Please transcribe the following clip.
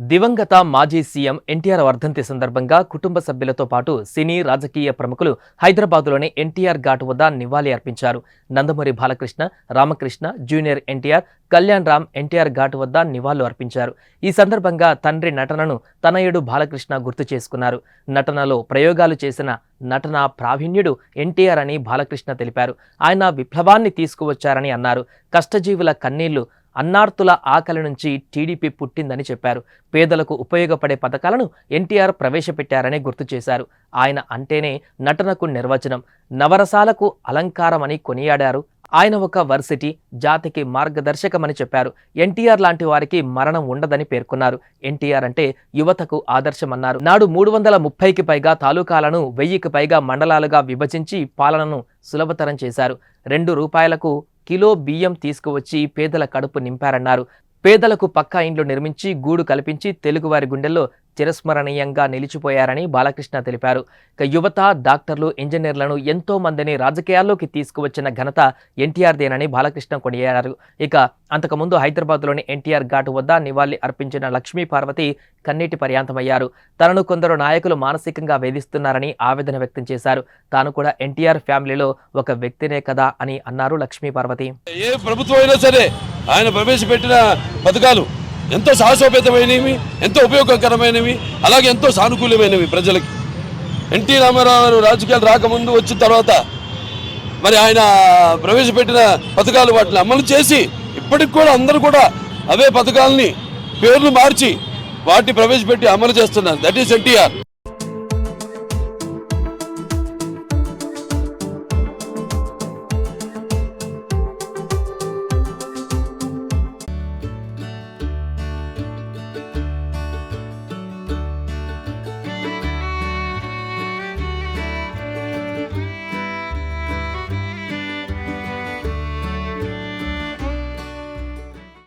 దివంగత మాజీ సీఎం ఎన్టీఆర్ వర్ధంతి సందర్భంగా కుటుంబ సభ్యులతో పాటు సినీ రాజకీయ ప్రముఖులు హైదరాబాద్లోని ఎన్టీఆర్ ఘాట్ వద్ద నివాళి అర్పించారు. నందమూరి బాలకృష్ణ, రామకృష్ణ, జూనియర్ ఎన్టీఆర్, కళ్యాణ్ రామ్ ఎన్టీఆర్ ఘాట్ వద్ద నివాళులు అర్పించారు. ఈ సందర్భంగా తండ్రి నటనను తనయుడు బాలకృష్ణ గుర్తు చేసుకున్నారు. నటనలో ప్రయోగాలు చేసిన నటనా ప్రావీణ్యుడు ఎన్టీఆర్ అని బాలకృష్ణ తెలిపారు. ఆయన విప్లవాన్ని తీసుకువచ్చారని అన్నారు. కష్టజీవుల కన్నీళ్లు, అన్నార్తుల ఆకలి నుంచి టీడీపీ పుట్టిందని చెప్పారు. పేదలకు ఉపయోగపడే పథకాలను ఎన్టీఆర్ ప్రవేశపెట్టారని గుర్తు చేశారు. ఆయన అంటేనే నటనకు నిర్వచనం, నవరసాలకు అలంకారమని కొనియాడారు. ఆయన ఒక వర్సిటీ, జాతికి మార్గదర్శకమని చెప్పారు. ఎన్టీఆర్ లాంటి వారికి మరణం ఉండదని పేర్కొన్నారు. ఎన్టీఆర్ అంటే యువతకు ఆదర్శమన్నారు. నాడు 330కి పైగా తాలూకాలను 1000కి పైగా మండలాలుగా విభజించి పాలనను సులభతరం చేశారు. 2 రూపాయలకు కిలో బియ్యం తీసుకువచ్చి పేదల కడుపు నింపారన్నారు. పేదలకు పక్కా ఇండ్లు నిర్మించి గూడు కల్పించి తెలుగువారి గుండెల్లో చిరస్మరణీయంగా నిలిచిపోయారని బాలకృష్ణ తెలిపారు. యువత, డాక్టర్లు, ఇంజనీర్లను ఎంతో మందిని రాజకీయాల్లోకి తీసుకువచ్చిన ఘనత ఎన్టీఆర్దేనని బాలకృష్ణ కొనియాడారు. ఇక అంతకుముందు హైదరాబాద్లోని ఎన్టీఆర్ ఘాట్ వద్ద నివాళి అర్పించిన లక్ష్మీ పార్వతి కన్నీటి పర్యాంతమయ్యారు. తనను కొందరు నాయకులు మానసికంగా వేధిస్తున్నారని ఆవేదన వ్యక్తం చేశారు. తాను కూడా ఎన్టీఆర్ ఫ్యామిలీలో ఒక వ్యక్తినే కదా అని అన్నారు లక్ష్మీ పార్వతి. ఏ ప్రభుత్వం అయినా సరే ఆయన ప్రవేశపెట్టిన పథకాలు ఎంతో సాహసోపేతమైనవి, ఎంతో ఉపయోగకరమైనవి, అలాగే ఎంతో సానుకూలమైనవి ప్రజలకి. ఎన్టీ రామారావు రాజకీయాలు రాకముందు వచ్చిన తర్వాత మరి ఆయన ప్రవేశపెట్టిన పథకాలు వాటిని అమలు చేసి ఇప్పటికి కూడా అందరూ కూడా అవే పథకాలని పేర్లు మార్చి వాటిని ప్రవేశపెట్టి అమలు చేస్తున్నారు. That is NTR.